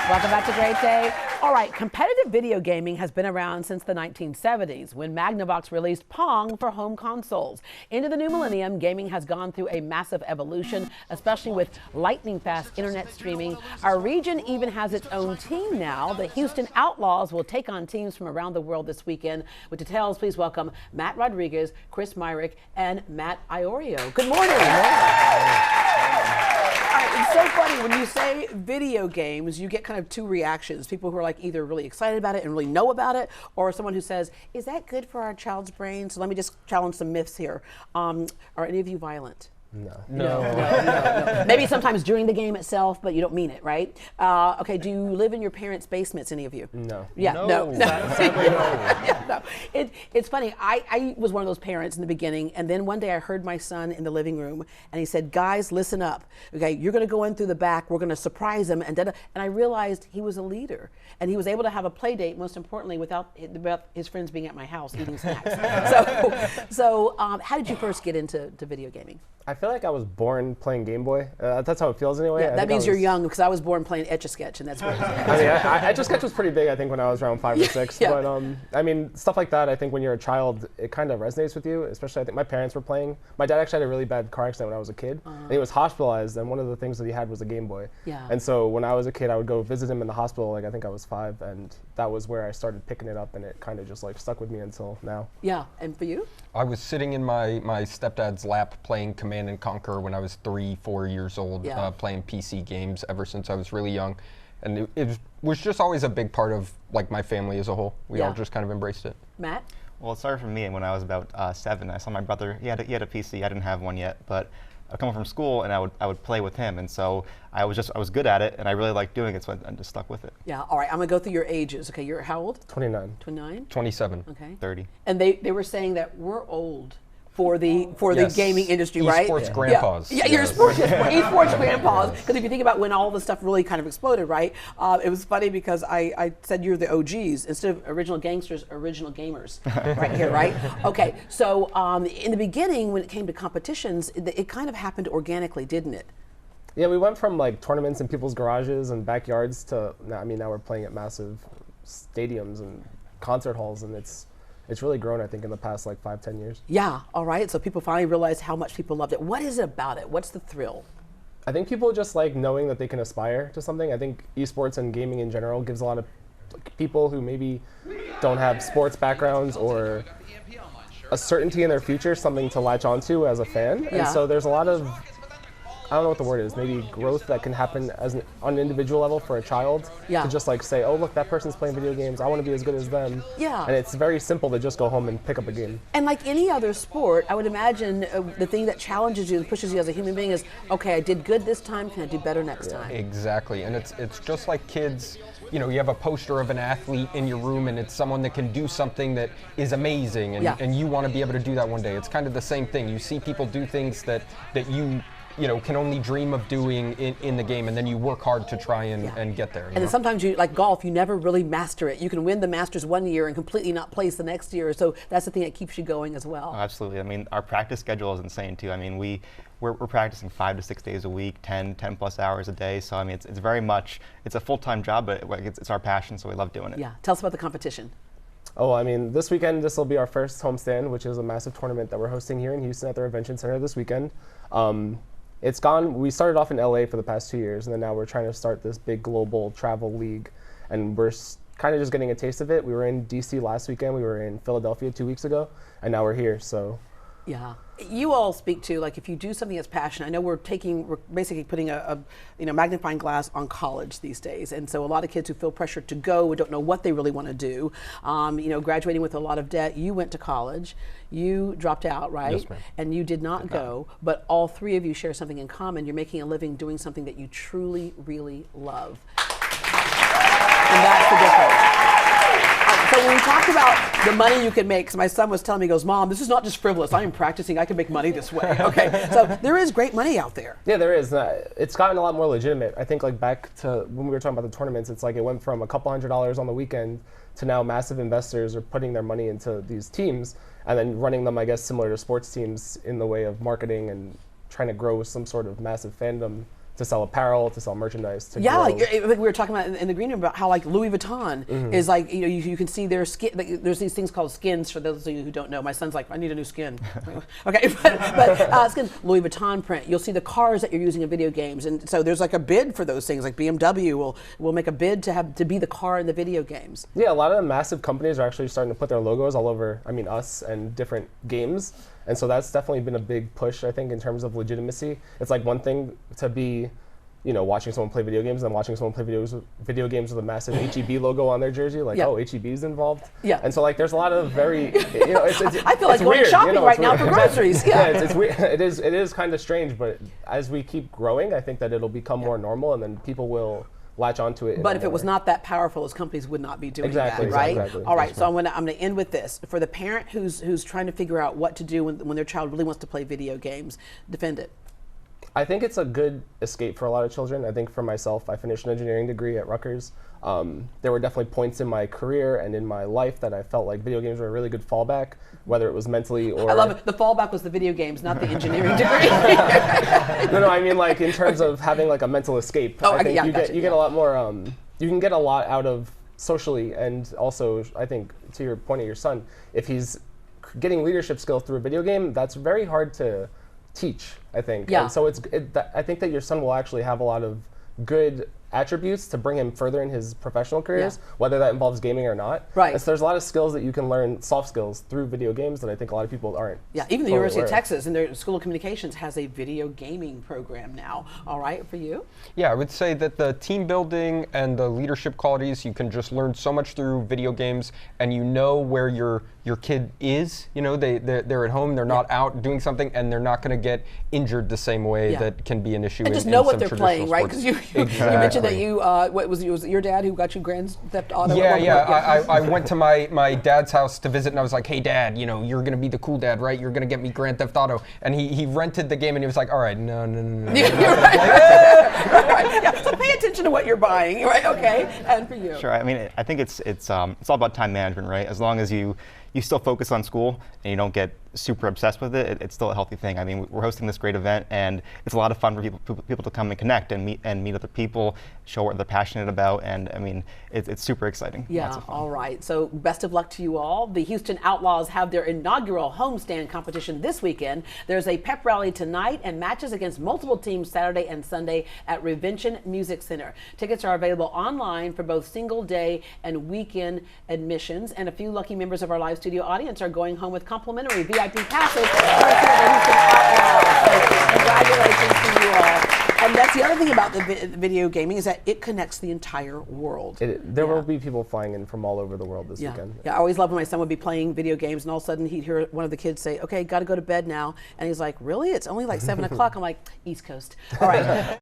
Welcome back to Great Day. All right, competitive video gaming has been around since the 1970s when Magnavox released Pong for home consoles. Into the new millennium, gaming has gone through a massive evolution, especially with lightning-fast internet streaming. Our region even has its own team now. The Houston Outlaws will take on teams from around the world this weekend. With details, please welcome Matt Rodriguez, Chris Myrick, and Matt Iorio. Good morning. It's so funny when you say video games, you get kind of two reactions. People who are like either really excited about it and really know about it, or someone who says, is that good for our child's brain? So let me just challenge some myths here. Are any of you violent? No. Maybe sometimes during the game itself, but you don't mean it, right? Okay, do you live in your parents' basements, any of you? No. Yeah, no. Yeah, no. It's funny, I was one of those parents in the beginning, and then one day I heard my son in the living room, and he said, guys, listen up. Okay, you're gonna go in through the back, we're gonna surprise him, and I realized he was a leader, and he was able to have a play date, most importantly, without his friends being at my house eating snacks. So how did you first get into video gaming? I feel like I was born playing Game Boy. That's how it feels anyway. Yeah, that means you're young, because I was born playing Etch-a-Sketch, and that's what Etch-a-Sketch was pretty big, I think, when I was around 5 or 6. Yeah. But I mean, stuff like that, I think when you're a child, it kind of resonates with you, especially I think my parents were playing. My dad actually had a really bad car accident when I was a kid, and he was hospitalized, and one of the things that he had was a Game Boy. Yeah. And so when I was a kid, I would go visit him in the hospital, like I think I was 5, and that was where I started picking it up, and it kind of just like stuck with me until now. Yeah, and for you? I was sitting in my stepdad's lap playing Command and Conquer when I was 3-4 years old, playing PC games ever since I was really young. And it was just always a big part of like my family as a whole. We all just kind of embraced it. Matt? Well, it started for me when I was about 7. I saw my brother, he had a PC, I didn't have one yet, but I'd come home from school and I would play with him, and so I was good at it, and I really liked doing it, so I just stuck with it. Yeah, all right, I'm gonna go through your ages. Okay, you're how old? 29. 29? 27. Okay. 30. And they were saying that we're old for the gaming industry, right? Esports grandpas. Yeah, you're esports grandpas. Because if you think about when all the stuff really kind of exploded, right? It was funny because I said you're the OGs instead of original gangsters, original gamers, right here, right? Okay, so in the beginning, when it came to competitions, it kind of happened organically, didn't it? Yeah, we went from like tournaments in people's garages and backyards to, I mean, now we're playing at massive stadiums and concert halls, and it's really grown, I think, in the past like 5-10 years. Yeah, all right, so people finally realized how much people loved it. What is it about it? What's the thrill? I think people just like knowing that they can aspire to something. I think esports and gaming in general gives a lot of people who maybe don't have sports backgrounds or a certainty in their future something to latch onto as a fan. Yeah. And so there's a lot of, I don't know what the word is, maybe growth that can happen on an individual level for a child to just like say, oh look, that person's playing video games, I want to be as good as them. Yeah. And it's very simple to just go home and pick up a game. And like any other sport, I would imagine the thing that challenges you and pushes you as a human being is, okay, I did good this time, can I do better next time? Exactly, and it's just like kids. You know, you have a poster of an athlete in your room, and it's someone that can do something that is amazing, and you want to be able to do that one day. It's kind of the same thing. You see people do things that you know, can only dream of doing in the game, and then you work hard to try and get there. And then sometimes you, like golf, you never really master it. You can win the Masters one year and completely not place the next year. So that's the thing that keeps you going as well. Oh, absolutely. I mean, our practice schedule is insane too. I mean, we're practicing 5 to 6 days a week, 10 plus hours a day. So I mean, it's very much, it's a full-time job, but it's our passion, so we love doing it. Yeah. Tell us about the competition. Oh, I mean, this weekend, this will be our first Homestand, which is a massive tournament that we're hosting here in Houston at the Convention Center this weekend. We started off in LA for the past 2 years, and then now we're trying to start this big global travel league, and we're kind of just getting a taste of it. We were in DC last weekend, we were in Philadelphia 2 weeks ago, and now we're here, so. Yeah. You all speak to, like, if you do something that's passionate, I know we're basically putting a magnifying glass on college these days, and so a lot of kids who feel pressured to go don't know what they really want to do, graduating with a lot of debt. You went to college, you dropped out, right? Yes, ma'am. And you did not go, but all three of you share something in common. You're making a living doing something that you truly, really love. And that's the difference. So when we talked about the money you can make, because my son was telling me, he goes, Mom, this is not just frivolous. I am practicing. I can make money this way. Okay, so there is great money out there. Yeah, there is. It's gotten a lot more legitimate. I think like back to when we were talking about the tournaments, it's like it went from a couple $100s on the weekend to now massive investors are putting their money into these teams and then running them, I guess, similar to sports teams in the way of marketing and trying to grow some sort of massive fandom to sell apparel, to sell merchandise. To yeah, grow. like we were talking about in the green room about how like Louis Vuitton is like, you know, you can see their skin. Like, there's these things called skins. For those of you who don't know, my son's like, I need a new skin. Okay, but skin, Louis Vuitton print. You'll see the cars that you're using in video games, and so there's like a bid for those things. Like BMW will make a bid to be the car in the video games. Yeah, a lot of the massive companies are actually starting to put their logos all over. I mean, us and different games. And so that's definitely been a big push, I think, in terms of legitimacy. It's like one thing to be, you know, watching someone play video games and watching someone play video games with a massive HEB logo on their jersey, like, oh, HEB's involved. Yeah. And so, like, there's a lot of very, you know, I feel like going shopping right now for groceries. Yeah, it's weird. It is kind of strange, but as we keep growing, I think that it'll become more normal, and then people will latch onto it. But if it was not that powerful, those companies would not be doing that, right? Exactly. All right, so I'm gonna end with this. For the parent who's trying to figure out what to do when their child really wants to play video games, defend it. I think it's a good escape for a lot of children. I think for myself, I finished an engineering degree at Rutgers. There were definitely points in my career and in my life that I felt like video games were a really good fallback, whether it was mentally or... I love it. The fallback was the video games, not the engineering degree. No, I mean like in terms of having like a mental escape. Oh, I think you get a lot more, you can get a lot out of socially, and also I think to your point of your son, if he's getting leadership skills through a video game, that's very hard to teach, I think. Yeah. And so I think that your son will actually have a lot of good attributes to bring him further in his professional careers, whether that involves gaming or not. Right. And so there's a lot of skills that you can learn, soft skills, through video games that I think a lot of people aren't. Yeah, even the University of Texas and their School of Communications has a video gaming program now. All right, for you? Yeah, I would say that the team building and the leadership qualities, you can just learn so much through video games, and you know where your kid is. You know, they're at home, they're not out doing something, and they're not going to get injured the same way that can be an issue and in just know what some they're playing, right? Because you mentioned that you, was it your dad who got you Grand Theft Auto? Yeah. I went to my dad's house to visit, and I was like, hey, Dad, you know, you're going to be the cool dad, right? You're going to get me Grand Theft Auto. And he rented the game, and he was like, all right, no. You're right. Yeah, so pay attention to what you're buying, right? Okay, and for you? Sure, I mean, I think it's all about time management, right? As long as you still focus on school and you don't get super obsessed with it, it's still a healthy thing. I mean, we're hosting this great event, and it's a lot of fun for people to come and connect and meet other people, show what they're passionate about, and I mean, it's super exciting. Yeah, all right. So best of luck to you all. The Houston Outlaws have their inaugural homestand competition this weekend. There's a pep rally tonight and matches against multiple teams Saturday and Sunday at Revention Music Center. Tickets are available online for both single day and weekend admissions, and a few lucky members of our live studio audience are going home with complimentary VIP passes. So congratulations to you all. And that's the other thing about the video gaming is that it connects the entire world. There will be people flying in from all over the world this weekend. Yeah, I always loved when my son would be playing video games, and all of a sudden he'd hear one of the kids say, okay, got to go to bed now. And he's like, really? It's only like 7 o'clock. I'm like, East Coast. All right.